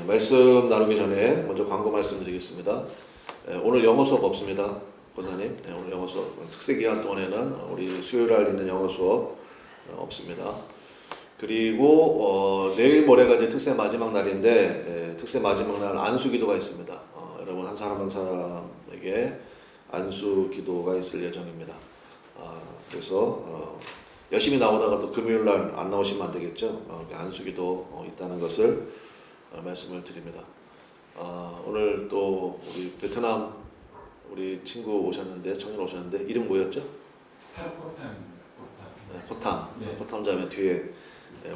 말씀 나누기 전에 먼저 광고 말씀드리겠습니다. 오늘 영어 수업 없습니다, 권사님. 오늘 영어 수업 특세 기간 동안에는 우리 수요일날 있는 영어 수업 없습니다. 그리고 내일 모레가 이제 특세 마지막 날인데 특세 마지막 날 안수 기도가 있습니다. 여러분 한 사람 한 사람에게 안수 기도가 있을 예정입니다. 그래서 열심히 나오다가 또 금요일 날 안 나오시면 안 되겠죠. 안수 기도 있다는 것을 말씀을 드립니다. 오늘 또 우리 베트남 우리 친구 오셨는데, 청년 오셨는데 이름 뭐였죠? 코탐. 코탐 자매 뒤에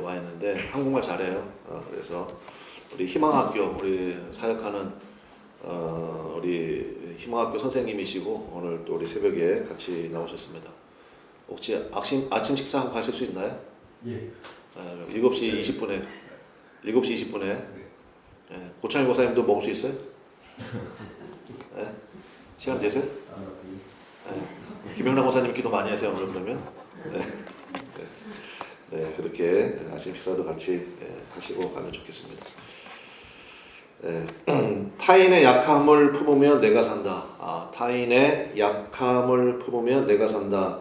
와 있는데 한국말 잘해요. 그래서 우리 희망학교 우리 사역하는 우리 희망학교 선생님이시고 오늘 또 우리 새벽에 같이 나오셨습니다. 혹시 아침 식사 한번 가실 수 있나요? 예. 7시 20분에 7시 20분에 고창희 목사님도 먹을 수 있어요? 네? 시간 되세요? 김영란 목사님 기도 많이 하세요 오늘 그러면? 네, 그렇게 아침 식사도 같이 하시고 가면 좋겠습니다. 타인의 약함을 품으면 내가 산다. 타인의 약함을 품으면 내가 산다.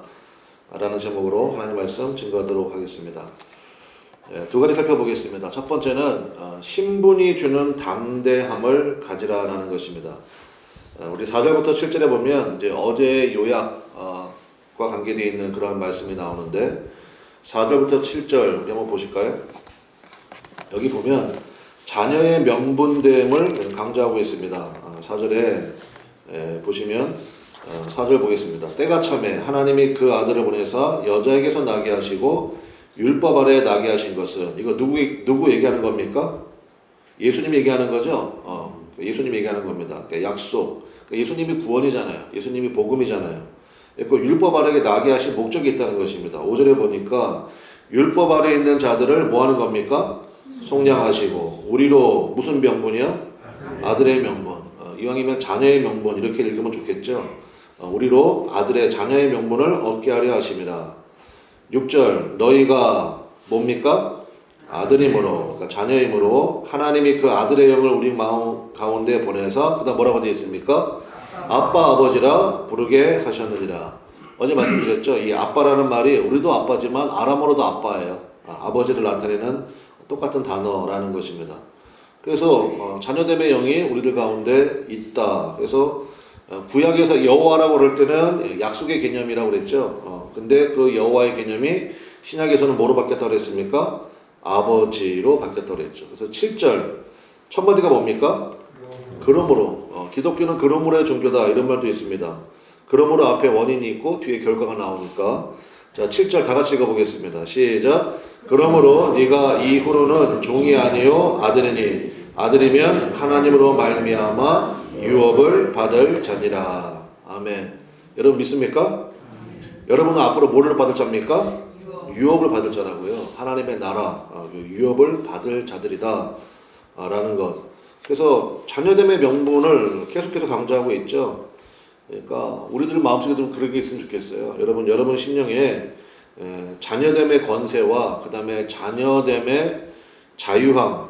라는 제목으로 하나님 말씀 증거하도록 하겠습니다. 두 가지 살펴보겠습니다. 첫 번째는 신분이 주는 담대함을 가지라라는 것입니다. 우리 4절부터 7절에 보면 이제 어제의 요약과 관계되어 있는 그런 말씀이 나오는데 4절부터 7절 한번 보실까요? 여기 보면 자녀의 명분됨을 강조하고 있습니다. 4절에 보시면 4절 보겠습니다. 때가 참에 하나님이 그 아들을 보내사 여자에게서 나게 하시고 율법 아래 나게 하신 것은 이거 누구 얘기하는 겁니까? 예수님 얘기하는 거죠. 예수님 얘기하는 겁니다. 그러니까 약속. 예수님이 구원이잖아요. 예수님이 복음이잖아요. 그 율법 아래 나게 하신 목적이 있다는 것입니다. 5절에 보니까 율법 아래 있는 자들을 뭐 하는 겁니까? 속량하시고 우리로 무슨 명분이요? 아들의 명분. 이왕이면 자녀의 명분 이렇게 읽으면 좋겠죠. 우리로 아들의 자녀의 명분을 얻게 하려 하십니다. 6절 너희가 뭡니까? 아들임으로 그러니까 자녀임으로 하나님이 그 아들의 영을 우리 마음 가운데 보내서 그다음 뭐라고 되어 있습니까? 아빠 아버지라 부르게 하셨느니라. 어제 말씀드렸죠. 이 아빠라는 말이 우리도 아빠지만 아람어로도 아빠예요. 아버지를 나타내는 똑같은 단어라는 것입니다. 그래서 자녀됨의 영이 우리들 가운데 있다. 그래서 구약에서 여호와라고 그럴 때는 약속의 개념이라고 그랬죠. 근데 그 여호와의 개념이 신약에서는 뭐로 바뀌었다고 그랬습니까? 아버지로 바뀌었다고 그랬죠. 그래서 7절 첫 마디가 뭡니까? 그러므로 기독교는 그러므로의 종교다 이런 말도 있습니다. 그러므로 앞에 원인이 있고 뒤에 결과가 나오니까 자 7절 다 같이 읽어보겠습니다. 시작. 그러므로 네가 이후로는 종이 아니요 아들이니 아들이면 하나님으로 말미암아 유업을 받을 자니라. 아멘. 여러분 믿습니까? 여러분은 앞으로 뭐를 받을 자입니까? 유업을 받을 자라고요. 하나님의 나라 유업을 받을 자들이다 라는 것. 그래서 자녀됨의 명분을 계속해서 강조하고 있죠. 그러니까 우리들 마음속에도 그렇게 있으면 좋겠어요. 여러분 심령에 자녀됨의 권세와 그 다음에 자녀됨의 자유함,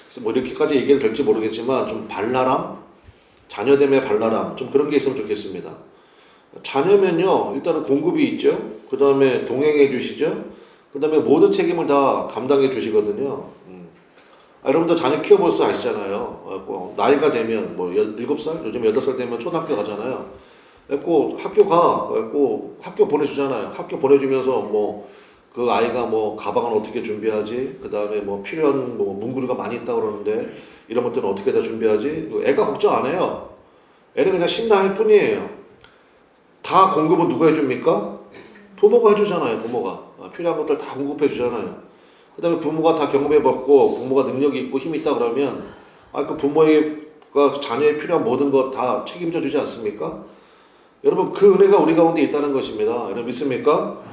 그래서 뭐 이렇게까지 얘기를 될지 모르겠지만 좀 발랄함, 자녀됨의 발랄함, 좀 그런 게 있으면 좋겠습니다. 자녀면요 일단은 공급이 있죠. 그 다음에 동행해 주시죠. 그 다음에 모든 책임을 다 감당해 주시거든요. 여러분들 자녀 키워볼 수 아시잖아요. 나이가 되면 뭐 7살, 요즘 8살 되면 초등학교 가잖아요. 학교 보내주잖아요. 학교 보내주면서 뭐 그 아이가 뭐 가방을 어떻게 준비하지? 그 다음에 뭐 필요한 뭐 문구류가 많이 있다 그러는데 이런 것들은 어떻게 다 준비하지? 애가 걱정 안 해요. 애는 그냥 신나할 뿐이에요. 다 공급은 누가 해줍니까? 부모가 해주잖아요. 부모가 필요한 것들 다 공급해 주잖아요. 그 다음에 부모가 다 경험해봤고 부모가 능력이 있고 힘이 있다 그러면 그 부모가 자녀에 필요한 모든 것 다 책임져 주지 않습니까? 여러분 그 은혜가 우리 가운데 있다는 것입니다. 여러분 믿습니까?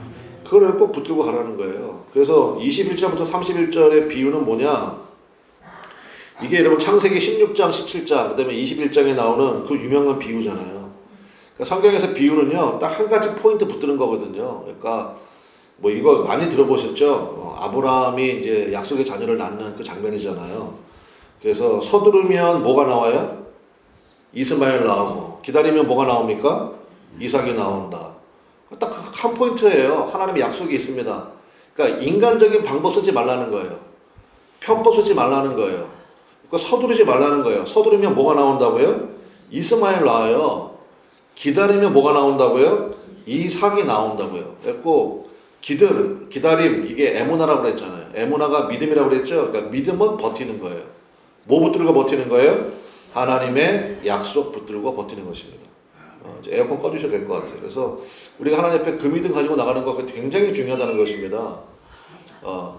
그걸 꼭 붙들고 가라는 거예요. 그래서 21절부터 31절의 비유는 뭐냐? 이게 여러분 창세기 16장, 17장, 그 다음에 21장에 나오는 그 유명한 비유잖아요. 그러니까 성경에서 비유는요, 딱 한 가지 포인트 붙드는 거거든요. 그러니까 뭐 이거 많이 들어보셨죠? 아브라함이 이제 약속의 자녀를 낳는 그 장면이잖아요. 그래서 서두르면 뭐가 나와요? 이스마엘 나오고, 기다리면 뭐가 나옵니까? 이삭이 나온다. 딱 한 포인트예요. 하나님의 약속이 있습니다. 그러니까 인간적인 방법 쓰지 말라는 거예요. 편법 쓰지 말라는 거예요. 그러니까 서두르지 말라는 거예요. 서두르면 뭐가 나온다고요? 이스마엘 나와요. 기다리면 뭐가 나온다고요? 이삭이 나온다고요. 그래서 기다림, 이게 에무나라고 그랬잖아요. 에무나가 믿음이라고 그랬죠. 그러니까 믿음은 버티는 거예요. 뭐 붙들고 버티는 거예요? 하나님의 약속 붙들고 버티는 것입니다. 이제 에어컨 꺼주셔도 될 것 같아요. 그래서 우리가 하나님 앞에 그 믿음 가지고 나가는 거 굉장히 중요하다는 것입니다.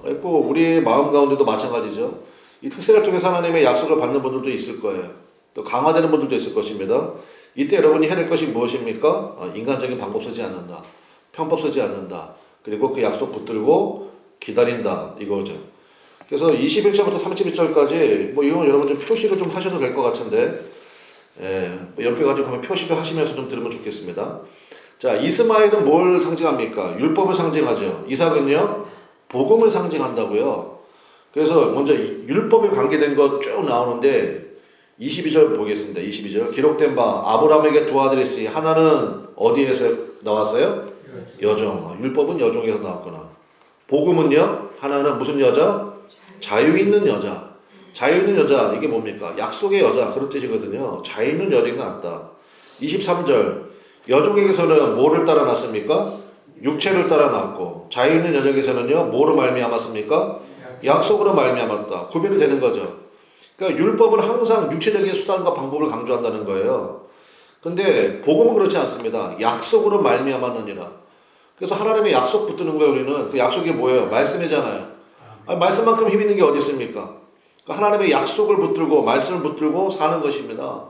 그리고 우리의 마음 가운데도 마찬가지죠. 이 특세를 통해서 하나님의 약속을 받는 분들도 있을 거예요. 또 강화되는 분들도 있을 것입니다. 이때 여러분이 해야 될 것이 무엇입니까? 인간적인 방법 쓰지 않는다. 편법 쓰지 않는다. 그리고 그 약속 붙들고 기다린다. 이거죠. 그래서 21절부터 31절까지 뭐 이건 여러분 좀 표시를 좀 하셔도 될 것 같은데, 옆에 가지고 한번 표시를 하시면서 좀 들으면 좋겠습니다. 자, 이스마엘은 뭘 상징합니까? 율법을 상징하죠. 이삭은요, 복음을 상징한다고요. 그래서 먼저 율법에 관계된 거 쭉 나오는데 22절 보겠습니다. 22절 기록된 바 아브라함에게 두 아들이 있으니 하나는 어디에서 나왔어요? 여종. 율법은 여종에서 나왔구나. 복음은요, 하나는 무슨 여자? 자유 있는 여자. 자유 있는 여자, 이게 뭡니까? 약속의 여자, 그런 뜻이거든요. 자유 있는 여자가 나왔다. 23절 여종에게서는 뭐를 따라 났습니까? 육체를 따라 났고, 자유 있는 여종에게서는요, 뭐로 말미암았습니까? 약속으로 말미암았다. 구별이 되는 거죠. 그러니까 율법은 항상 육체적인 수단과 방법을 강조한다는 거예요. 근데 복음은 그렇지 않습니다. 약속으로 말미암았느니라. 그래서 하나님의 약속 붙드는 거예요. 우리는 그 약속이 뭐예요? 말씀이잖아요. 말씀만큼 힘 있는 게 어디 있습니까? 그러니까 하나님의 약속을 붙들고 말씀을 붙들고 사는 것입니다.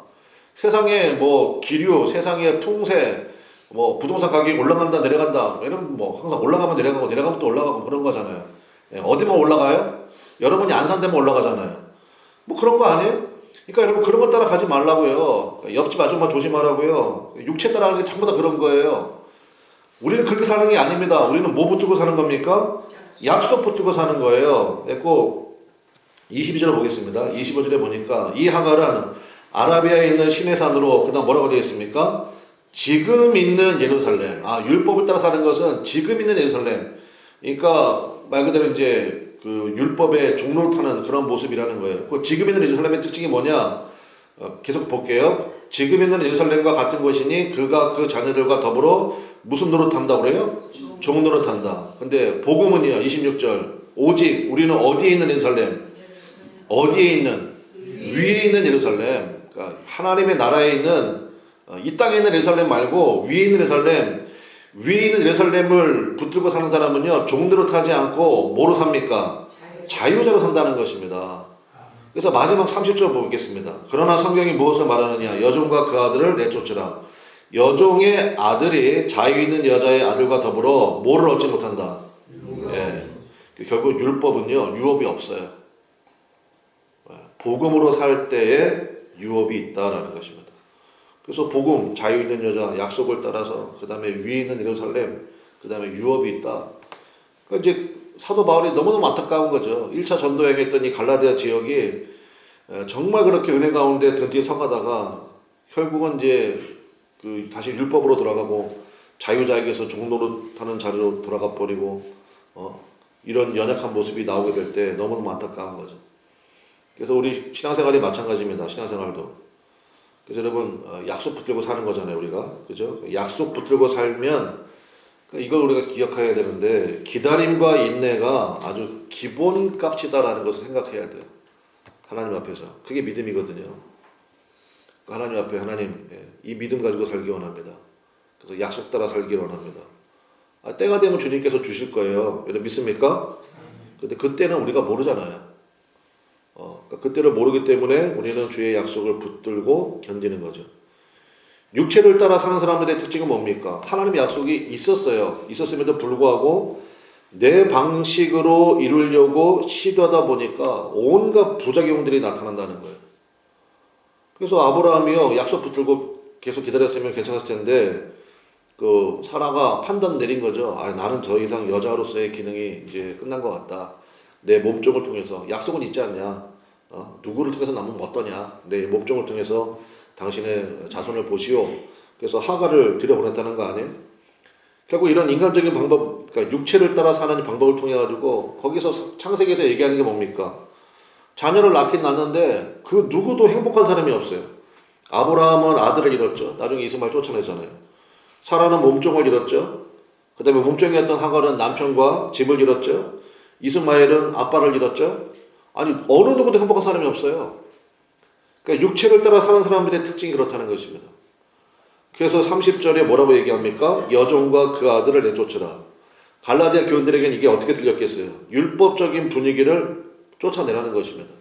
세상에 뭐 기류, 세상에 풍세, 뭐 부동산 가격이 올라간다 내려간다 이런 뭐 항상 올라가면 내려가고 내려가면 또 올라가고 그런 거잖아요. 어디만 올라가요? 여러분이 안 산 데만 올라가잖아요. 뭐 그런 거 아니에요? 그러니까 여러분 그런 거 따라가지 말라고요. 옆집 아줌마 조심하라고요. 육체 따라가는 게 전부 다 그런 거예요. 우리는 그렇게 사는 게 아닙니다. 우리는 뭐 붙들고 사는 겁니까? 약속 붙들고 사는 거예요. 그래서 22절을 보겠습니다. 25절에 보니까 이 하갈은 아라비아에 있는 시내산으로 그다음 뭐라고 되어 있습니까? 지금 있는 예루살렘. 율법을 따라 사는 것은 지금 있는 예루살렘. 그러니까 말 그대로 이제 그 율법의 종로를 타는 그런 모습이라는 거예요. 그 지금 있는 예루살렘의 특징이 뭐냐? 계속 볼게요. 지금 있는 예루살렘과 같은 것이니 그가 그 자녀들과 더불어 무슨 노릇한다고 그래요? 종 노릇한다. 근데 복음은요. 26절. 오직 우리는 어디에 있는 예루살렘? 어디에 있는? 위에 있는 예루살렘. 그러니까 하나님의 나라에 있는 이 땅에 있는 예루살렘 말고 위에 있는 예루살렘. 위에 있는 예루살렘을 붙들고 사는 사람은요. 종 노릇하지 않고 뭐로 삽니까? 자유자로 산다는 것입니다. 그래서 마지막 30절 보겠습니다. 그러나 성경이 무엇을 말하느냐? 여종과 그 아들을 내쫓으라. 여종의 아들이 자유 있는 여자의 아들과 더불어 뭐를 얻지 못한다? 결국 율법은요. 유업이 없어요. 복음으로 살 때에 유업이 있다라는 것입니다. 그래서 복음, 자유 있는 여자, 약속을 따라서 그 다음에 위에 있는 예루살렘, 그 다음에 유업이 있다. 그러니까 이제 사도 바울이 너무너무 안타까운 거죠. 1차 전도 행했더니 갈라디아 지역이 정말 그렇게 은혜 가운데 든든히 서가다가 결국은 이제 그 다시 율법으로 돌아가고 자유자에게서 종노릇하는 자리로 돌아가 버리고 이런 연약한 모습이 나오게 될 때 너무너무 안타까운 거죠. 그래서 우리 신앙생활이 마찬가지입니다. 신앙생활도. 그래서 여러분 약속 붙들고 사는 거잖아요. 우리가 그죠? 약속 붙들고 살면 이걸 우리가 기억해야 되는데 기다림과 인내가 아주 기본값이다라는 것을 생각해야 돼요. 하나님 앞에서. 그게 믿음이거든요. 하나님 앞에 하나님 이 믿음 가지고 살기 원합니다. 그래서 약속 따라 살기 원합니다. 때가 되면 주님께서 주실 거예요. 여러분 믿습니까? 근데 그때는 우리가 모르잖아요. 그러니까 그때를 모르기 때문에 우리는 주의 약속을 붙들고 견디는 거죠. 육체를 따라 사는 사람들의 특징은 뭡니까? 하나님의 약속이 있었어요. 있었음에도 불구하고 내 방식으로 이루려고 시도하다 보니까 온갖 부작용들이 나타난다는 거예요. 그래서 아브라함이요 약속 붙들고 계속 기다렸으면 괜찮았을 텐데 그 사라가 판단 내린 거죠. 나는 더 이상 여자로서의 기능이 이제 끝난 것 같다. 내 몸종을 통해서 약속은 있지 않냐. 누구를 통해서 낳으면 어떠냐? 내 몸종을 통해서 당신의 자손을 보시오. 그래서 하가를 들여보냈다는 거 아니에요? 결국 이런 인간적인 방법, 그러니까 육체를 따라 사는 방법을 통해 가지고 거기서 창세기에서 얘기하는 게 뭡니까? 자녀를 낳긴 낳는데 그 누구도 행복한 사람이 없어요. 아브라함은 아들을 잃었죠. 나중에 이스마엘 쫓아내잖아요. 사라는 몸종을 잃었죠. 그 다음에 몸종이었던 하갈은 남편과 집을 잃었죠. 이스마엘은 아빠를 잃었죠. 아니 어느 누구도 행복한 사람이 없어요. 그러니까 육체를 따라 사는 사람들의 특징이 그렇다는 것입니다. 그래서 30절에 뭐라고 얘기합니까? 여종과 그 아들을 내쫓으라. 갈라디아 교인들에게는 이게 어떻게 들렸겠어요? 율법적인 분위기를 쫓아내라는 것입니다.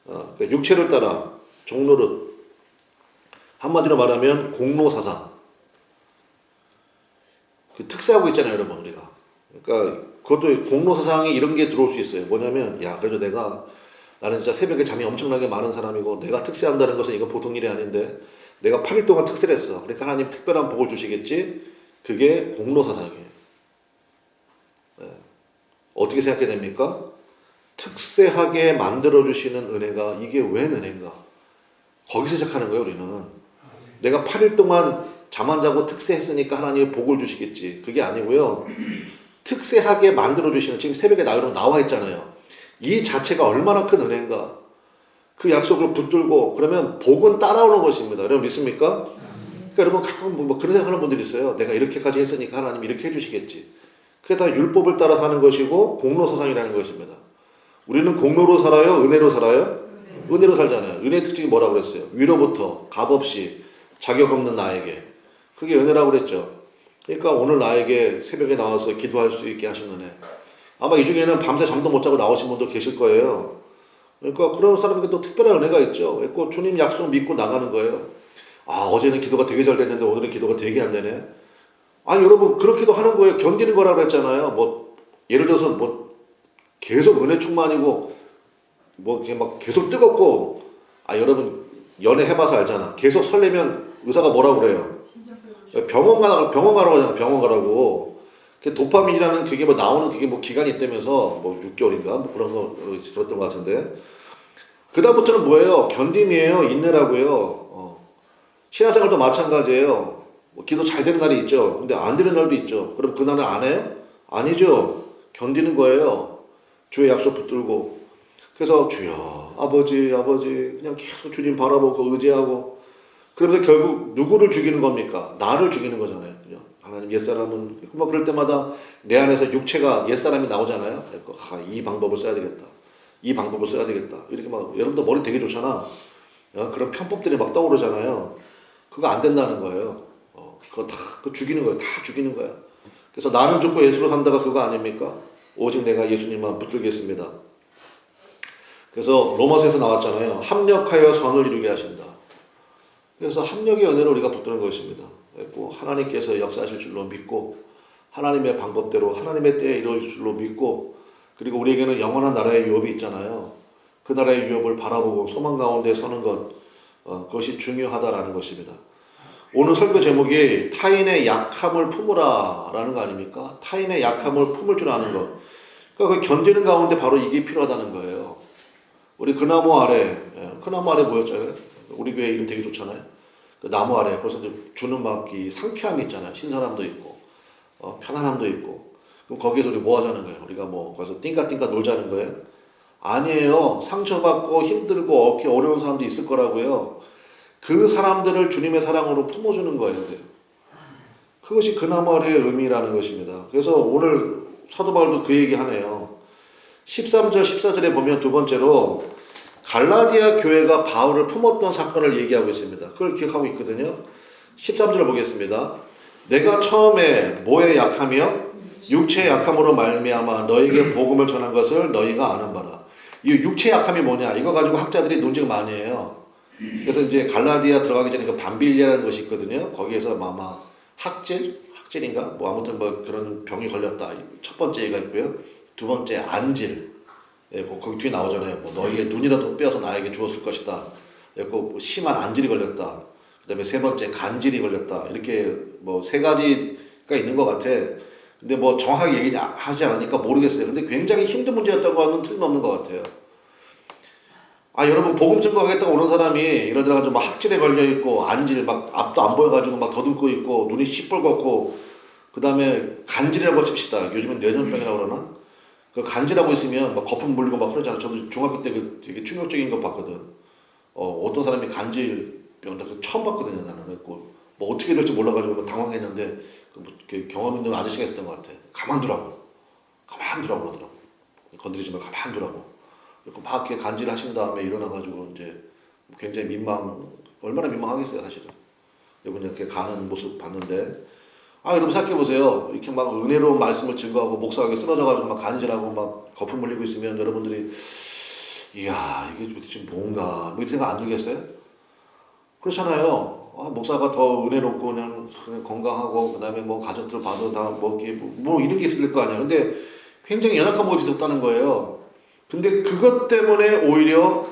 그러니까 육체를 따라 종노릇, 한마디로 말하면 공로사상, 그 특세하고 있잖아요, 여러분 우리가. 그러니까 그것도 공로사상에 이런 게 들어올 수 있어요. 뭐냐면 야 그래도 나는 진짜 새벽에 잠이 엄청나게 많은 사람이고 내가 특세한다는 것은 이거 보통 일이 아닌데 내가 8일 동안 특세를 했어. 그러니까 하나님 특별한 복을 주시겠지. 그게 공로사상이에요. 네. 어떻게 생각해야 됩니까? 특세하게 만들어주시는 은혜가 이게 웬 은혜인가? 거기서 시작하는 거예요 우리는. 내가 8일 동안 잠 안 자고 특세했으니까 하나님이 복을 주시겠지. 그게 아니고요. 특세하게 만들어주시는, 지금 새벽에 나와 있잖아요. 이 자체가 얼마나 큰 은혜인가. 그 약속을 붙들고 그러면 복은 따라오는 것입니다. 여러분 믿습니까? 그러니까 여러분 가끔 뭐 그런 생각하는 분들이 있어요. 내가 이렇게까지 했으니까 하나님 이렇게 해주시겠지. 그게 다 율법을 따라 사는 것이고 공로사상이라는 것입니다. 우리는 공로로 살아요? 은혜로 살아요? 은혜로 살잖아요. 은혜의 특징이 뭐라고 그랬어요? 위로부터 값없이 자격 없는 나에게. 그게 은혜라고 그랬죠. 그러니까 오늘 나에게 새벽에 나와서 기도할 수 있게 하신 은혜. 아마 이 중에는 밤새 잠도 못 자고 나오신 분도 계실 거예요. 그러니까 그런 사람에게 또 특별한 은혜가 있죠. 그래서 주님 약속 믿고 나가는 거예요. 아 어제는 기도가 되게 잘 됐는데 오늘은 기도가 되게 안 되네. 아니 여러분 그렇게도 하는 거예요. 견디는 거라고 그랬잖아요. 뭐 예를 들어서 뭐 계속 은혜 충만이고 뭐 이렇게 막 계속 뜨겁고 여러분 연애 해봐서 알잖아. 계속 설레면 의사가 뭐라고 그래요? 병원 가라고 하잖아. 병원 가라고. 도파민이라는 그게 뭐 나오는 그게 뭐 기간이 있다면서 뭐 6개월인가 뭐 그런 거 들었던 것 같은데. 그 다음부터는 뭐예요? 견딤이에요. 인내라고요. 신앙생활도 마찬가지예요. 뭐 기도 잘 되는 날이 있죠. 근데 안 되는 날도 있죠. 그럼 그날은 안 해요? 아니죠. 견디는 거예요. 주의 약속 붙들고. 그래서 주여 아버지 그냥 계속 주님 바라보고 의지하고 그러면서 결국 누구를 죽이는 겁니까? 나를 죽이는 거잖아요. 그죠? 하나님 옛사람은 뭐 그럴 때마다 내 안에서 육체가 옛사람이 나오잖아요. 이 방법을 써야 되겠다. 이 방법을 써야 되겠다. 이렇게 막 여러분들 머리 되게 좋잖아. 그런 편법들이 막 떠오르잖아요. 그거 안 된다는 거예요. 그거 다 죽이는 거예요. 다 죽이는 거야. 그래서 나는 죽고 예수로 산다가 그거 아닙니까? 오직 내가 예수님만 붙들겠습니다. 그래서 로마서에서 나왔잖아요. 합력하여 선을 이루게 하신다. 그래서 합력의 은혜로 우리가 붙드는 것입니다. 하나님께서 역사하실 줄로 믿고 하나님의 방법대로 하나님의 때에 이루어질 줄로 믿고 그리고 우리에게는 영원한 나라의 유업이 있잖아요. 그 나라의 유업을 바라보고 소망 가운데 서는 것 그것이 중요하다라는 것입니다. 오늘 설교 제목이 타인의 약함을 품으라 라는 거 아닙니까? 타인의 약함을 품을 줄 아는 것. 그러니까 그 견디는 가운데 바로 이게 필요하다는 거예요. 우리 그 나무 아래 뭐였잖아요? 우리 교회 이름 되게 좋잖아요. 그 나무 아래 벌써 주는 막 이 상쾌함이 있잖아요. 신선함도 있고 편안함도 있고. 그럼 거기에서 우리 뭐 하자는 거예요? 우리가 뭐 거기서 띵까띵까 놀자는 거예요? 아니에요. 상처받고 힘들고 얻기 어려운 사람도 있을 거라고요. 그 사람들을 주님의 사랑으로 품어주는 거예요. 그것이 그 나무 아래의 의미라는 것입니다. 그래서 오늘 사도 바울도 그 얘기 하네요. 13절 14절에 보면 두 번째로 갈라디아 교회가 바울을 품었던 사건을 얘기하고 있습니다. 그걸 기억하고 있거든요. 13절 보겠습니다. 내가 처음에 뭐에 약하며 육체의 약함으로 말미암아 너에게 복음을 전한 것을 너희가 아는 바라. 이 육체의 약함이 뭐냐? 이거 가지고 학자들이 논쟁을 많이 해요. 그래서 이제 갈라디아 들어가기 전에 그 반빌리아라는 것이 있거든요. 거기에서 아마 학질인가? 뭐 아무튼 뭐 그런 병이 걸렸다. 첫 번째 얘기가 있고요. 두 번째 안질. 거기 뒤에 나오잖아요. 뭐 너희의 눈이라도 빼어서 나에게 주었을 것이다. 뭐 심한 안질이 걸렸다. 그다음에 세 번째 간질이 걸렸다. 이렇게 뭐 세 가지가 있는 것 같아. 근데 뭐 정확하게 얘기하지 않으니까 모르겠어요. 근데 굉장히 힘든 문제였다고 하는 틀림없는 것 같아요. 여러분 복음 증거하겠다고 오는 사람이 이러저러 막 학질에 걸려 있고 안질 막 앞도 안 보여가지고 막 더듬고 있고 눈이 시뻘겋고 그 다음에 간질이라고 칩시다. 요즘엔 뇌전병이라고 그러나? 그 간질하고 있으면 막 거품 물리고 막 그러잖아. 저도 중학교 때 그 되게 충격적인 거 봤거든. 어떤 사람이 간질병 처음 봤거든요. 나는 그래고 뭐 어떻게 될지 몰라가지고 당황했는데 뭐 경험 있는 아저씨가 있었던 것 같아. 가만두라고 그러더라고. 건드리지 말고 가만두라고. 그리고 막 이렇게 간질을 하신 다음에 일어나가지고 이제 굉장히 얼마나 민망하겠어요, 사실은. 이분 이렇게 가는 모습 봤는데, 여러분 생각해보세요. 이렇게 막 은혜로운 말씀을 증거하고 목사에게 쓰러져가지고 막 간질하고 막 거품 물리고 있으면 여러분들이, 이야, 이게 도대체 뭔가, 뭐 이런 생각 안 들겠어요? 그렇잖아요. 목사가 더 은혜롭고 그냥 건강하고, 그 다음에 뭐 가족들 봐도 다 뭐 이런 게 있을 거 아니야. 근데 굉장히 연약한 모습이 있었다는 거예요. 근데 그것 때문에 오히려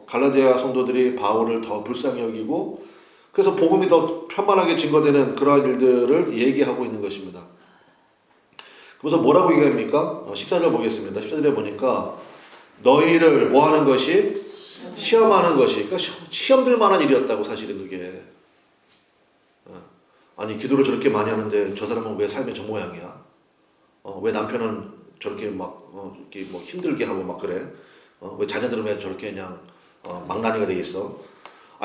갈라디아 성도들이 바울을 더 불쌍히 여기고 그래서 복음이 더 편만하게 증거되는 그러한 일들을 얘기하고 있는 것입니다. 그래서 뭐라고 얘기합니까? 14절 보겠습니다. 14절에 보니까 너희를 뭐 하는 것이? 시험하는 것이. 그러니까 시험될 만한 일이었다고 사실은 그게. 아니 기도를 저렇게 많이 하는데 저 사람은 왜 삶이 저 모양이야? 왜 남편은 저렇게 막 이렇게 뭐 힘들게 하고 막 그래? 왜 자녀들은 왜 저렇게 그냥 망나니가 돼 있어?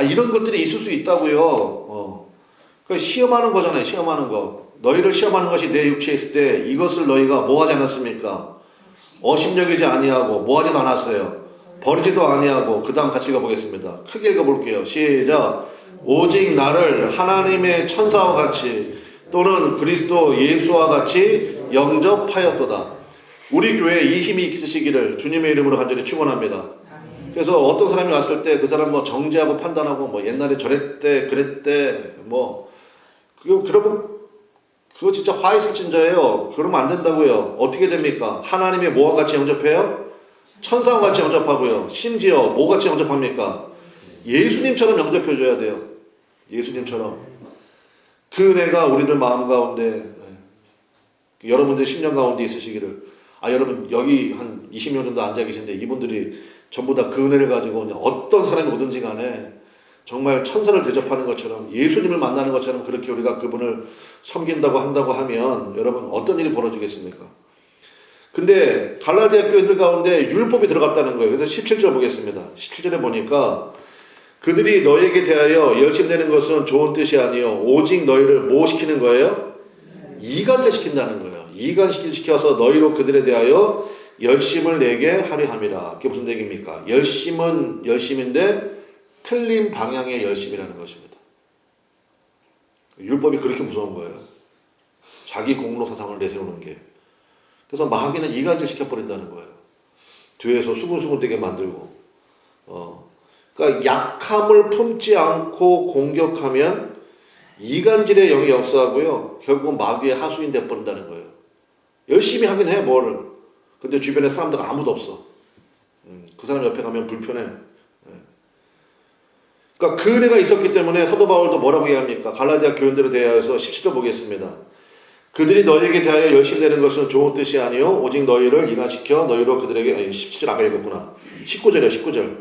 이런 것들이 있을 수 있다고요. 그 시험하는 거잖아요. 시험하는 거. 너희를 시험하는 것이 내 육체에 있을 때 이것을 너희가 뭐 하지 않았습니까? 어심여기지 아니하고 뭐 하지도 않았어요. 버리지도 아니하고 그 다음 같이 읽어보겠습니다. 크게 읽어볼게요. 시작. 오직 나를 하나님의 천사와 같이 또는 그리스도 예수와 같이 영접하였도다. 우리 교회에 이 힘이 있으시기를 주님의 이름으로 간절히 축원합니다. 그래서 어떤 사람이 왔을 때 그 사람 뭐 정죄하고 판단하고 뭐 옛날에 저랬대 그랬대 그러면 그거 진짜 화 있을 진저예요. 그러면 안 된다고요. 어떻게 됩니까? 하나님의 뭐와 같이 영접해요? 천사와 같이 영접하고요. 심지어 뭐 같이 영접합니까? 예수님처럼 영접해줘야 돼요. 예수님처럼. 그 은혜가 우리들 마음 가운데 여러분들 10년 가운데 있으시기를. 여러분 여기 한 20년 정도 앉아 계신데 이분들이 전부 다 그 은혜를 가지고 어떤 사람이 오든지 간에 정말 천사를 대접하는 것처럼 예수님을 만나는 것처럼 그렇게 우리가 그분을 섬긴다고 한다고 하면 여러분 어떤 일이 벌어지겠습니까? 근데 갈라디아 교인들 가운데 율법이 들어갔다는 거예요. 그래서 17절 보겠습니다. 17절에 보니까 그들이 너에게 대하여 열심내는 것은 좋은 뜻이 아니요 오직 너희를 뭐 시키는 거예요? 이간질 시킨다는 거예요. 이간시켜서 너희로 그들에 대하여 열심을 내게 하려 함이라. 그게 무슨 얘기입니까? 열심은 열심인데 틀린 방향의 열심이라는 것입니다. 율법이 그렇게 무서운 거예요. 자기 공로 사상을 내세우는 게. 그래서 마귀는 이간질 시켜버린다는 거예요. 뒤에서 수근수근되게 만들고. 그러니까 약함을 품지 않고 공격하면 이간질의 영이 역사하고요. 결국은 마귀의 하수인 되어버린다는 거예요. 열심히 하긴 해, 뭐를. 근데 주변에 사람들은 아무도 없어. 그 사람 옆에 가면 불편해. 그러니까 그 은혜가 있었기 때문에 사도 바울도 뭐라고 얘기합니까? 갈라디아 교인들에 대하여서 17절 보겠습니다. 그들이 너희에게 대하여 열심히 되는 것은 좋은 뜻이 아니요 오직 너희를 인하시켜 너희로 그들에게 17절 아까 읽었구나. 19절이요.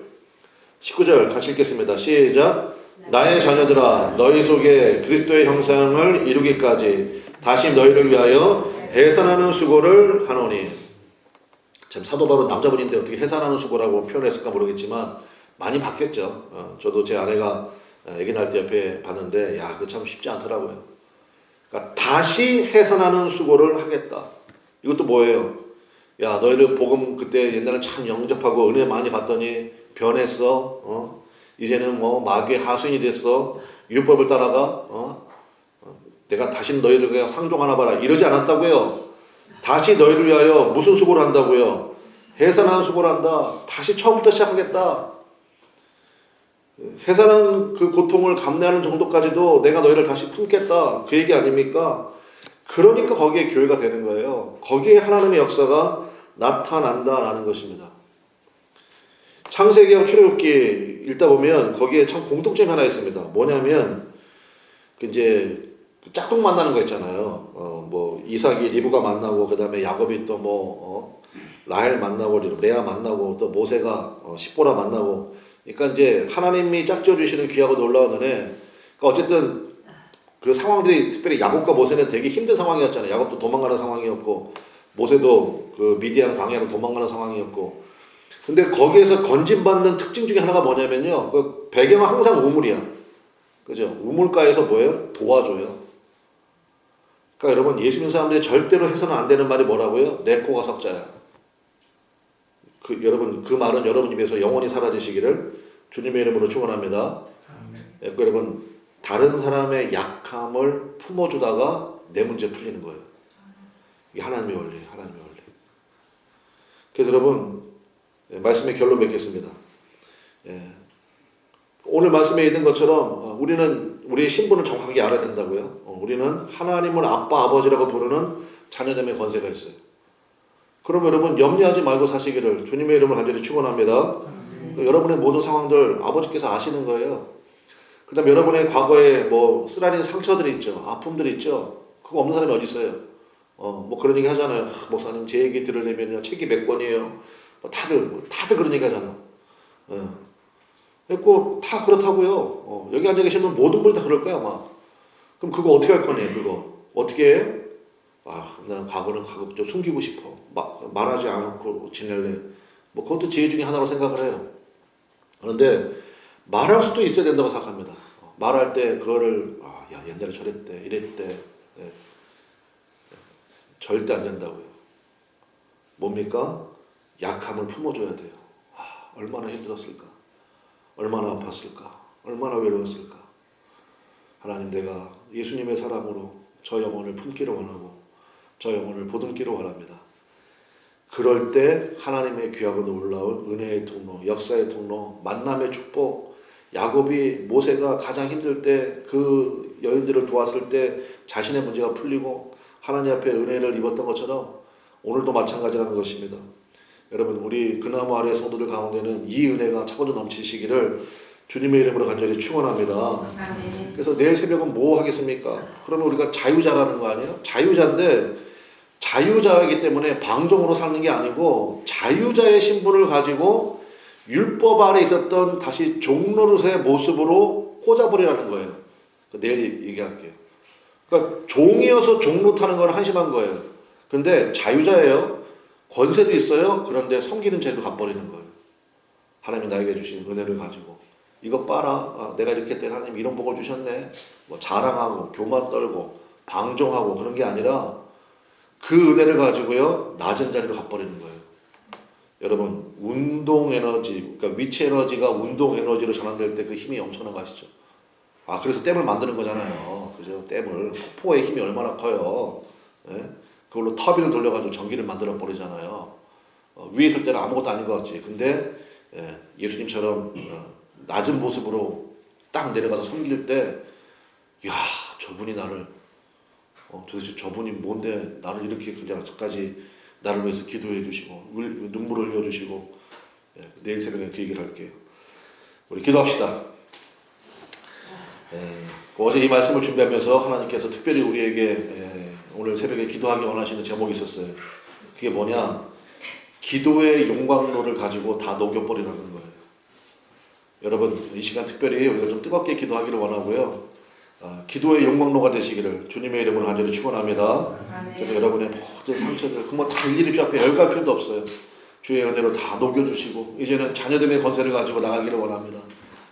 19절 같이 읽겠습니다. 시작. 나의 자녀들아 너희 속에 그리스도의 형상을 이루기까지 다시 너희를 위하여 해산하는 수고를 하노니. 참 사도 바울 남자분인데 어떻게 해산하는 수고라고 표현했을까 모르겠지만 많이 봤겠죠. 저도 제 아내가 아기 낳을 때 옆에 봤는데 그거 참 쉽지 않더라고요. 그러니까 다시 해산하는 수고를 하겠다. 이것도 뭐예요? 너희들 복음 그때 옛날에 참 영접하고 은혜 많이 받더니 변했어. 이제는 뭐 마귀의 하수인이 됐어. 율법을 따라가. 내가 다시 너희들 그냥 상종하나 봐라. 이러지 않았다고요. 다시 너희를 위하여 무슨 수고를 한다고요? 해산하는 수고를 한다. 다시 처음부터 시작하겠다. 해산하는 그 고통을 감내하는 정도까지도 내가 너희를 다시 품겠다. 그 얘기 아닙니까? 그러니까 거기에 교회가 되는 거예요. 거기에 하나님의 역사가 나타난다라는 것입니다. 창세기하고 출애굽기 읽다 보면 거기에 참 공통점이 하나 있습니다. 뭐냐면 이제 짝꿍 만나는 거 있잖아요. 뭐 이삭이 리브가 만나고 그 다음에 야곱이 또 라헬 만나고 레아 만나고 또 모세가 십보라 만나고, 그러니까 이제 하나님이 짝지어 주시는 귀하고 놀라운 은혜. 그러니까 어쨌든 그 상황들이 특별히 야곱과 모세는 되게 힘든 상황이었잖아요. 야곱도 도망가는 상황이었고 모세도 그 미디안 광야로 도망가는 상황이었고. 근데 거기에서 건진받는 특징 중에 하나가 뭐냐면요, 그 배경은 항상 우물이야. 그죠? 우물가에서 뭐예요? 도와줘요. 그러니까 여러분, 예수 믿는 사람들이 절대로 해서는 안 되는 말이 뭐라고요? 내 코가 석자야. 여러분, 그 말은 여러분 입에서 영원히 사라지시기를 주님의 이름으로 축원합니다. 여러분, 다른 사람의 약함을 품어주다가 내 문제 풀리는 거예요. 이게 하나님의 원리, 하나님의 원리. 그래서 여러분, 말씀의 결론 맺겠습니다. 오늘 말씀에 있는 것처럼 우리는 우리의 신분을 정확하게 알아야 된다고요. 우리는 하나님을 아빠, 아버지라고 부르는 자녀됨의 권세가 있어요. 그럼 여러분, 염려하지 말고 사시기를 주님의 이름을 간절히 축원합니다. 여러분의 모든 상황들 아버지께서 아시는 거예요. 그 다음에 여러분의 과거에 뭐 쓰라린 상처들이 있죠. 아픔들이 있죠. 그거 없는 사람이 어디 있어요. 뭐 그런 얘기 하잖아요. 목사님, 제 얘기 들으려면요 책이 몇 권이에요. 다들 그런 얘기 하잖아. 그리고 다 그렇다고요. 여기 앉아 계시면 모든 분이 다 그럴 거야 아마. 그럼 그거 어떻게 할 거니? 그거 어떻게 해? 나는 과거는 좀 숨기고 싶어. 말하지 않고 지낼래. 뭐 그것도 지혜 중에 하나로 생각을 해요. 그런데 말할 수도 있어야 된다고 생각합니다. 말할 때 그거를 야 옛날에 저랬대 이랬대. 절대 안 된다고요. 뭡니까? 약함을 품어줘야 돼요. 얼마나 힘들었을까? 얼마나 아팠을까? 얼마나 외로웠을까? 하나님, 내가 예수님의 사랑으로 저 영혼을 품기를 원하고 저 영혼을 보듬기를 원합니다. 그럴 때 하나님의 귀하고 놀라운 은혜의 통로, 역사의 통로, 만남의 축복, 야곱이 모세가 가장 힘들 때 그 여인들을 도왔을 때 자신의 문제가 풀리고 하나님 앞에 은혜를 입었던 것처럼 오늘도 마찬가지라는 것입니다. 여러분, 우리 그나무 아래 성도들 가운데는 이 은혜가 차고도 넘치시기를 주님의 이름으로 간절히 축원합니다. 그래서 내일 새벽은 뭐 하겠습니까? 그러면 우리가 자유자라는 거 아니에요? 자유자인데 자유자이기 때문에 방종으로 사는 게 아니고 자유자의 신분을 가지고 율법 아래 있었던 다시 종노릇의 모습으로 꽂아버리라는 거예요. 내일 얘기할게요. 그러니까 종이어서 종노릇하는 건 한심한 거예요. 근데 자유자예요. 권세도 있어요. 그런데 섬기는 죄도 갚아버리는 거예요. 하나님이 나에게 주신 은혜를 가지고 이것 봐라. 내가 이렇게 했더니 하나님 이런 복을 주셨네. 뭐 자랑하고 교만 떨고 방종하고 그런 게 아니라 그 은혜를 가지고요 낮은 자리로 갚아버리는 거예요. 여러분, 운동 에너지, 그러니까 위치 에너지가 운동 에너지로 전환될 때 그 힘이 엄청난 거 아시죠? 그래서 댐을 만드는 거잖아요. 그죠? 댐을 폭포의 힘이 얼마나 커요. 그걸로 터빈을 돌려가지고 전기를 만들어 버리잖아요. 위에 있을 때는 아무것도 아닌 것 같지. 근데 예수님처럼 낮은 모습으로 딱 내려가서 섬길 때, 야, 저분이 나를 도대체 저분이 뭔데 나를 이렇게 그냥 저까지 나를 위해서 기도해 주시고 눈물을 흘려 주시고. 내일 새벽에 그 얘기를 할게요. 우리 기도합시다. 어제 이 말씀을 준비하면서 하나님께서 특별히 우리에게 오늘 새벽에 기도하기 원하시는 제목이 있었어요. 그게 뭐냐? 기도의 용광로를 가지고 다 녹여버리라는 거예요. 여러분, 이 시간 특별히 우리가 좀 뜨겁게 기도하기를 원하고요. 기도의 용광로가 되시기를 주님의 이름으로 간절히 축원합니다. 그래서 여러분의 모든 상처들 그뭐 다 일일이 주 앞에 열갈 필요도 없어요. 주의 은혜로 다 녹여주시고 이제는 자녀됨의 권세를 가지고 나가기를 원합니다.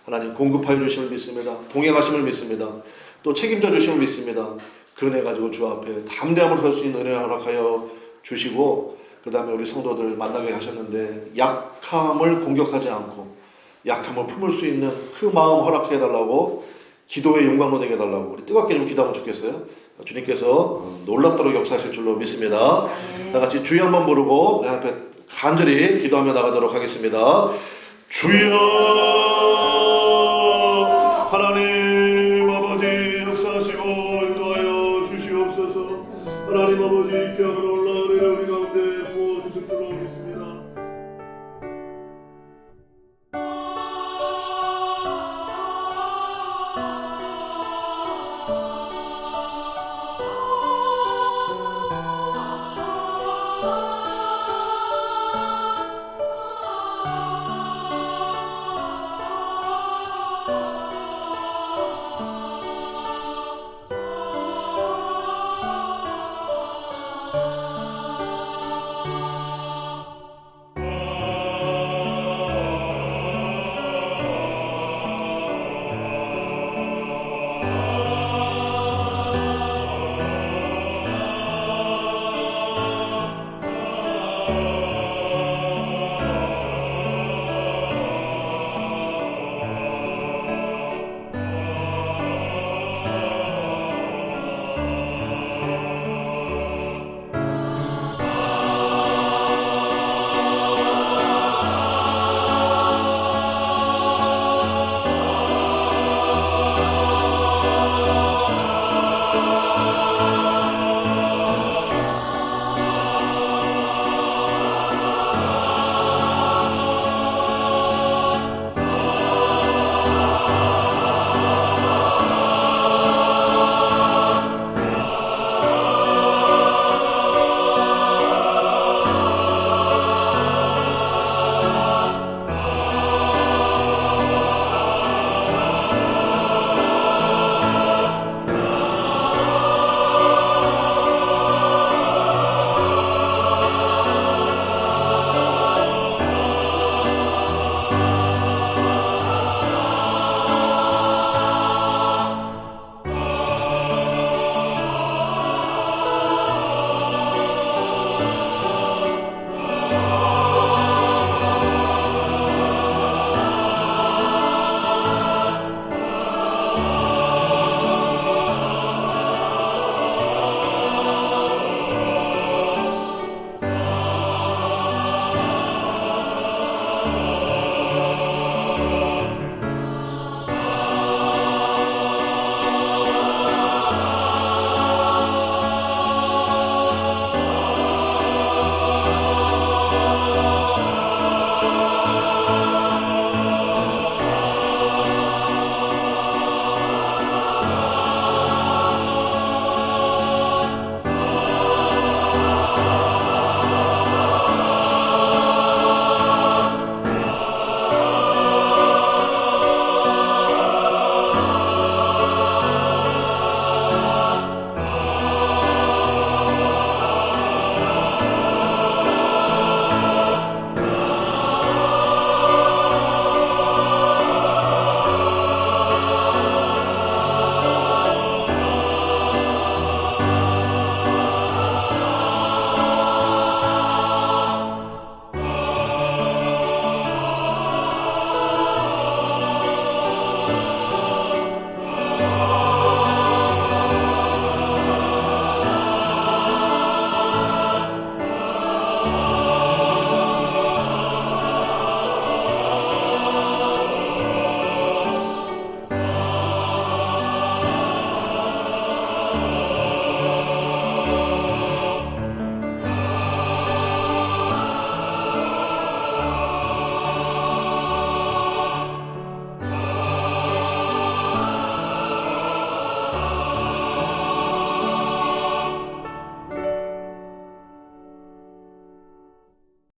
하나님 공급하여 주심을 믿습니다. 동행하심을 믿습니다. 또 책임져 주심을 믿습니다. 그 은혜 가지고 주 앞에 담대함으로 설 수 있는 은혜 허락하여 주시고, 그 다음에 우리 성도들 만나게 하셨는데 약함을 공격하지 않고 약함을 품을 수 있는 그 마음 허락해 달라고, 기도의 용광로 되게 해달라고 우리 뜨겁게 좀 기도하면 좋겠어요. 주님께서 놀랍도록 역사하실 줄로 믿습니다. 다 같이 주여 한번 부르고 우리 앞에 간절히 기도하며 나가도록 하겠습니다. 주여, 하나님 아버지 역사하시고 인도하여 주시옵소서. 하나님 아버지 귀하고 놀라운 은혜를 우리 가운데 부어주실 줄로 믿습니다.